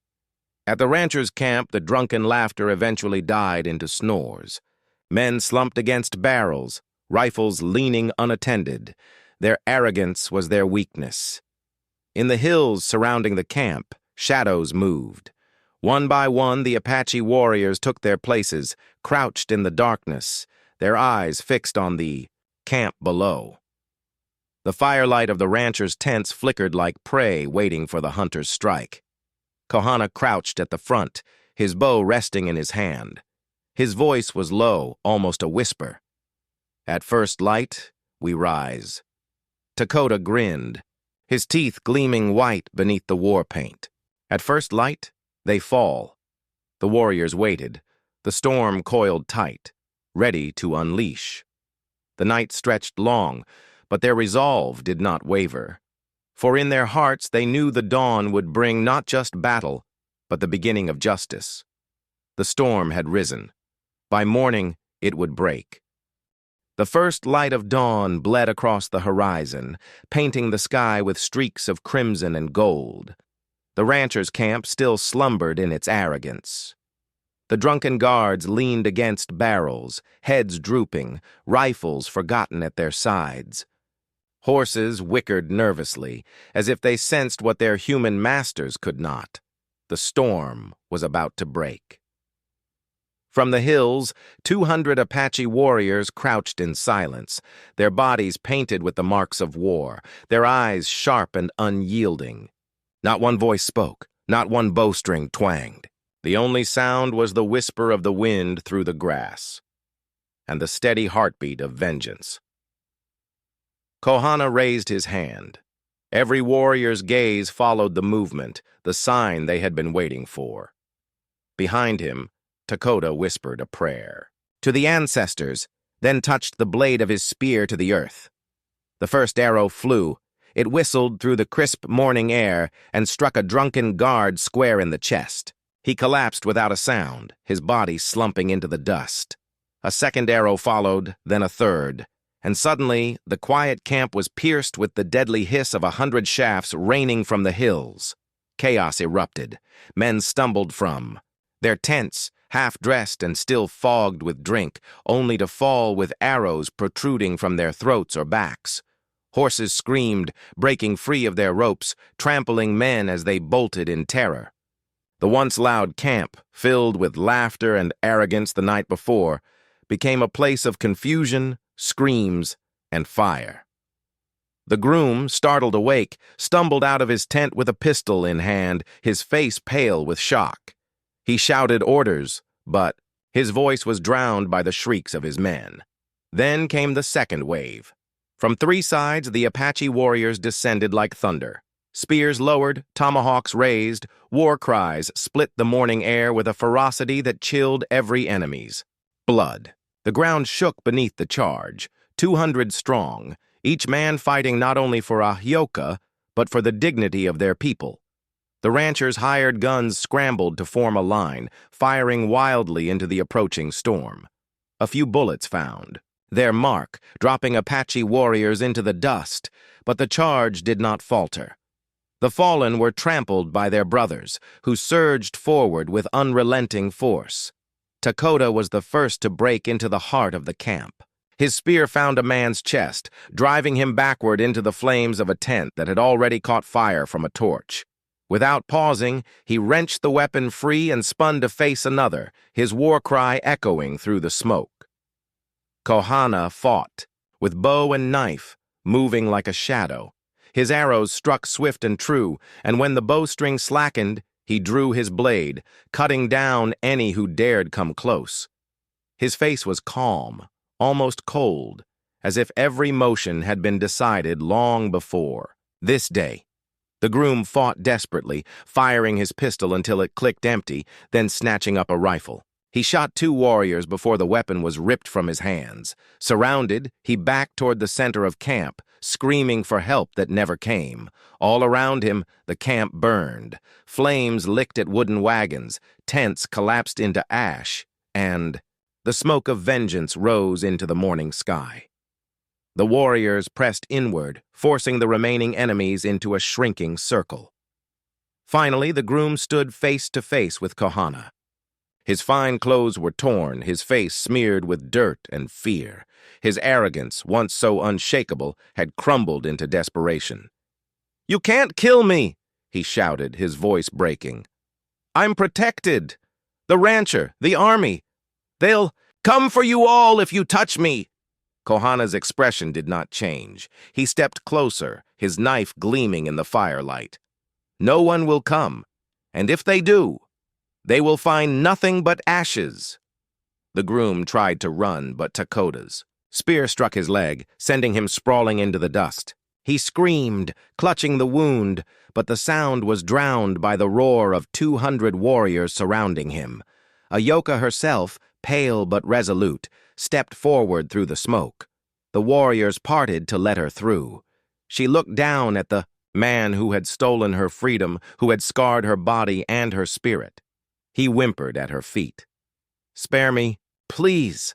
At the ranchers' camp, the drunken laughter eventually died into snores. Men slumped against barrels, rifles leaning unattended. Their arrogance was their weakness. In the hills surrounding the camp, shadows moved. One by one, the Apache warriors took their places, crouched in the darkness, their eyes fixed on the camp below. The firelight of the ranchers' tents flickered like prey waiting for the hunter's strike. Kohana crouched at the front, his bow resting in his hand. His voice was low, almost a whisper. At first light, we rise. Dakota grinned, his teeth gleaming white beneath the war paint. At first light, they fall. The warriors waited. The storm coiled tight, ready to unleash. The night stretched long, but their resolve did not waver. For in their hearts they knew the dawn would bring not just battle, but the beginning of justice. The storm had risen. By morning, it would break. The first light of dawn bled across the horizon, painting the sky with streaks of crimson and gold. The ranchers' camp still slumbered in its arrogance. The drunken guards leaned against barrels, heads drooping, rifles forgotten at their sides. Horses whickered nervously, as if they sensed what their human masters could not. The storm was about to break. From the hills, 200 Apache warriors crouched in silence, their bodies painted with the marks of war, their eyes sharp and unyielding. Not one voice spoke, not one bowstring twanged. The only sound was the whisper of the wind through the grass, and the steady heartbeat of vengeance. Kohana raised his hand. Every warrior's gaze followed the movement, the sign they had been waiting for. Behind him, Dakota whispered a prayer to the ancestors, then touched the blade of his spear to the earth. The first arrow flew. It whistled through the crisp morning air and struck a drunken guard square in the chest. He collapsed without a sound, his body slumping into the dust. A second arrow followed, then a third, and suddenly the quiet camp was pierced with the deadly hiss of 100 shafts raining from the hills. Chaos erupted. Men stumbled from their tents, half-dressed and still fogged with drink, only to fall with arrows protruding from their throats or backs. Horses screamed, breaking free of their ropes, trampling men as they bolted in terror. The once loud camp, filled with laughter and arrogance the night before, became a place of confusion, screams, and fire. The groom, startled awake, stumbled out of his tent with a pistol in hand, his face pale with shock. He shouted orders, but his voice was drowned by the shrieks of his men. Then came the second wave. From 3 sides, the Apache warriors descended like thunder. Spears lowered, tomahawks raised, war cries split the morning air with a ferocity that chilled every enemy's. Blood. The ground shook beneath the charge, 200 strong, each man fighting not only for Ahioka, but for the dignity of their people. The ranchers' hired guns scrambled to form a line, firing wildly into the approaching storm. A few bullets found, their mark, dropping Apache warriors into the dust, but the charge did not falter. The fallen were trampled by their brothers, who surged forward with unrelenting force. Dakota was the first to break into the heart of the camp. His spear found a man's chest, driving him backward into the flames of a tent that had already caught fire from a torch. Without pausing, he wrenched the weapon free and spun to face another, his war cry echoing through the smoke. Kohana fought, with bow and knife, moving like a shadow. His arrows struck swift and true, and when the bowstring slackened, he drew his blade, cutting down any who dared come close. His face was calm, almost cold, as if every motion had been decided long before. This day, the groom fought desperately, firing his pistol until it clicked empty, then snatching up a rifle. He shot 2 warriors before the weapon was ripped from his hands. Surrounded, he backed toward the center of camp, screaming for help that never came. All around him, the camp burned. Flames licked at wooden wagons, tents collapsed into ash, and the smoke of vengeance rose into the morning sky. The warriors pressed inward, forcing the remaining enemies into a shrinking circle. Finally, the groom stood face to face with Kohana. His fine clothes were torn, his face smeared with dirt and fear. His arrogance, once so unshakable, had crumbled into desperation. "You can't kill me!" he shouted, his voice breaking. "I'm protected. The rancher, the army, they'll come for you all if you touch me." Kohana's expression did not change. He stepped closer, his knife gleaming in the firelight. "No one will come, and if they do, they will find nothing but ashes." The groom tried to run, but Takota's spear struck his leg, sending him sprawling into the dust. He screamed, clutching the wound, but the sound was drowned by the roar of 200 warriors surrounding him. Ayoka herself, pale but resolute, stepped forward through the smoke. The warriors parted to let her through. She looked down at the man who had stolen her freedom, who had scarred her body and her spirit. He whimpered at her feet. "Spare me, please."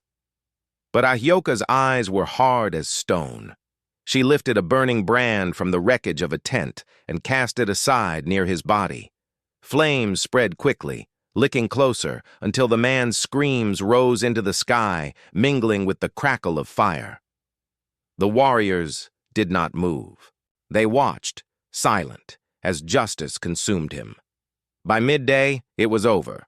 But Ayoka's eyes were hard as stone. She lifted a burning brand from the wreckage of a tent and cast it aside near his body. Flames spread quickly, licking closer until the man's screams rose into the sky, mingling with the crackle of fire. The warriors did not move. They watched, silent, as justice consumed him. By midday, it was over.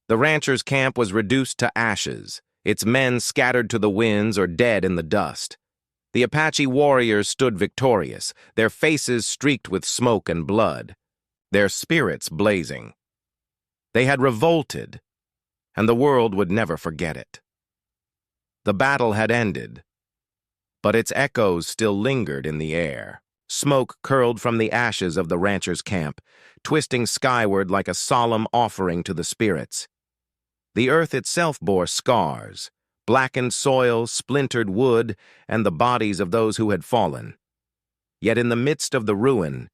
The rancher's camp was reduced to ashes, its men scattered to the winds or dead in the dust. The Apache warriors stood victorious, their faces streaked with smoke and blood, their spirits blazing. They had revolted, and the world would never forget it. The battle had ended, but its echoes still lingered in the air. Smoke curled from the ashes of the rancher's camp, twisting skyward like a solemn offering to the spirits. The earth itself bore scars, blackened soil, splintered wood, and the bodies of those who had fallen. Yet in the midst of the ruin,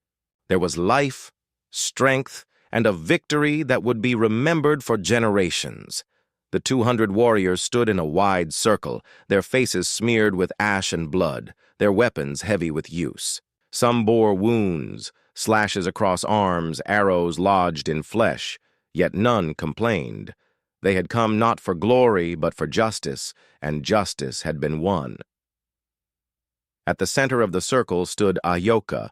there was life, strength, and a victory that would be remembered for generations. The 200 warriors stood in a wide circle, their faces smeared with ash and blood, their weapons heavy with use. Some bore wounds, slashes across arms, arrows lodged in flesh, yet none complained. They had come not for glory, but for justice, and justice had been won. At the center of the circle stood Ayoka.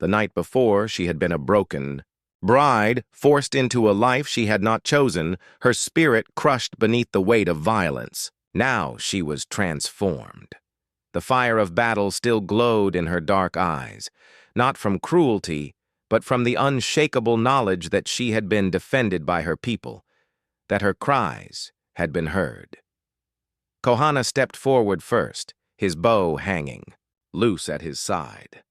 The night before, she had been a broken bride, forced into a life she had not chosen, her spirit crushed beneath the weight of violence. Now she was transformed. The fire of battle still glowed in her dark eyes, not from cruelty, but from the unshakable knowledge that she had been defended by her people, that her cries had been heard. Kohana stepped forward first, his bow hanging, loose at his side.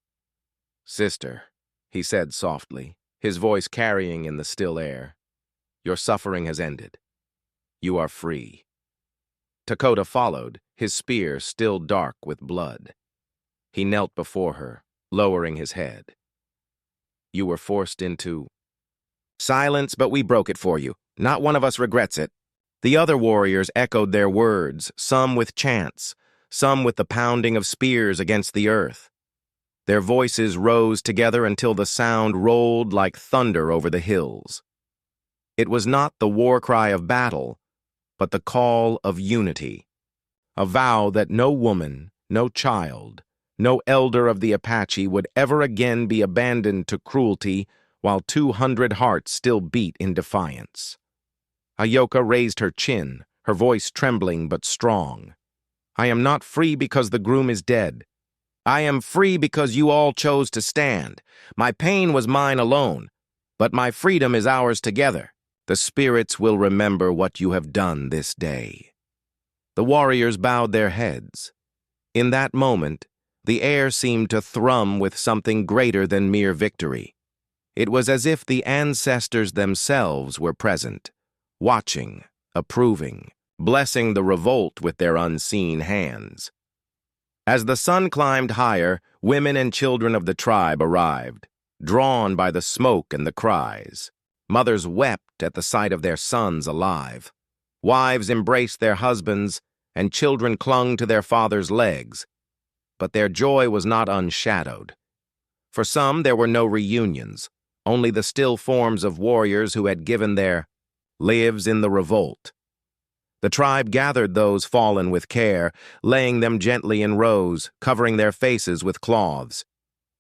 "Sister," he said softly, his voice carrying in the still air, "your suffering has ended. You are free." Takota followed, his spear still dark with blood. He knelt before her, lowering his head. "You were forced into silence, but we broke it for you. Not one of us regrets it." The other warriors echoed their words, some with chants, some with the pounding of spears against the earth. Their voices rose together until the sound rolled like thunder over the hills. It was not the war cry of battle, but the call of unity, a vow that no woman, no child, no elder of the Apache would ever again be abandoned to cruelty while 200 hearts still beat in defiance. Ayoka raised her chin, her voice trembling but strong. "I am not free because the groom is dead. I am free because you all chose to stand. My pain was mine alone, but my freedom is ours together. The spirits will remember what you have done this day." The warriors bowed their heads. In that moment, the air seemed to thrum with something greater than mere victory. It was as if the ancestors themselves were present, watching, approving, blessing the revolt with their unseen hands. As the sun climbed higher, women and children of the tribe arrived, drawn by the smoke and the cries. Mothers wept at the sight of their sons alive. Wives embraced their husbands, and children clung to their fathers' legs. But their joy was not unshadowed. For some, there were no reunions, only the still forms of warriors who had given their lives in the revolt. The tribe gathered those fallen with care, laying them gently in rows, covering their faces with cloths.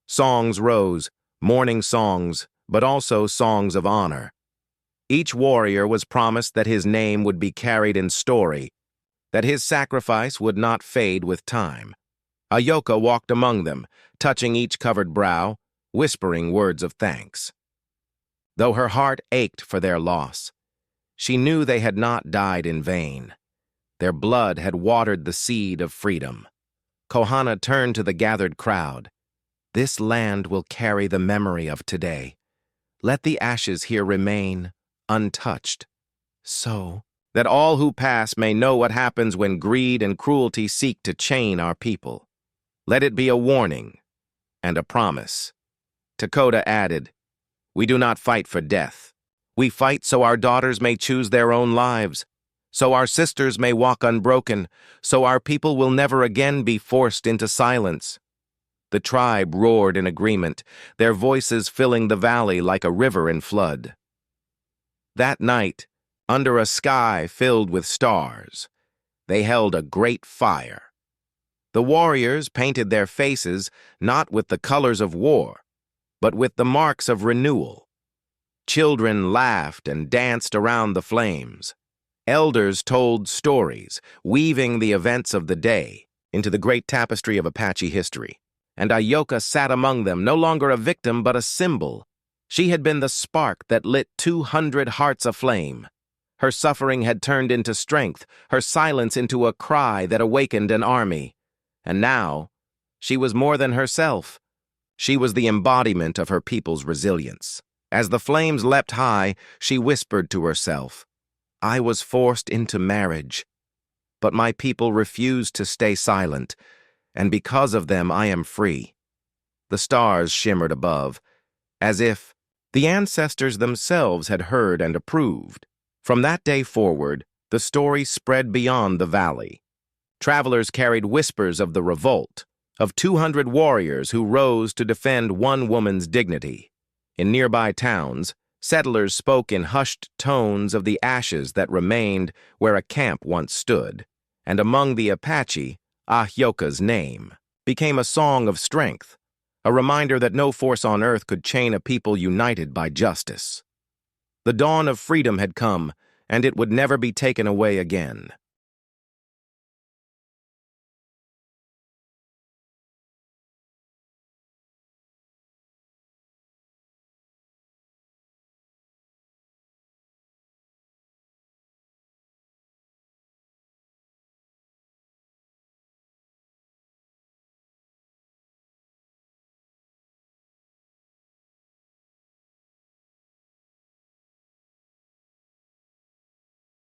Songs rose, mourning songs, but also songs of honor. Each warrior was promised that his name would be carried in story, that his sacrifice would not fade with time. Ayoka walked among them, touching each covered brow, whispering words of thanks. Though her heart ached for their loss, she knew they had not died in vain. Their blood had watered the seed of freedom. Kohana turned to the gathered crowd. This land will carry the memory of today. Let the ashes here remain untouched, so that all who pass may know what happens when greed and cruelty seek to chain our people. Let it be a warning and a promise. Takota added, "We do not fight for death. We fight so our daughters may choose their own lives, so our sisters may walk unbroken, so our people will never again be forced into silence." The tribe roared in agreement, their voices filling the valley like a river in flood. That night, under a sky filled with stars, they held a great fire. The warriors painted their faces not with the colors of war, but with the marks of renewal. Children laughed and danced around the flames. Elders told stories, weaving the events of the day into the great tapestry of Apache history. And Ayoka sat among them, no longer a victim but a symbol. She had been the spark that lit 200 hearts aflame. Her suffering had turned into strength, her silence into a cry that awakened an army. And now, she was more than herself. She was the embodiment of her people's resilience. As the flames leapt high, she whispered to herself, "I was forced into marriage, but my people refused to stay silent, and because of them I am free." The stars shimmered above, as if the ancestors themselves had heard and approved. From that day forward, the story spread beyond the valley. Travelers carried whispers of the revolt, of 200 warriors who rose to defend one woman's dignity. In nearby towns, settlers spoke in hushed tones of the ashes that remained where a camp once stood, and among the Apache, Ahyoka's name became a song of strength, a reminder that no force on earth could chain a people united by justice. The dawn of freedom had come, and it would never be taken away again.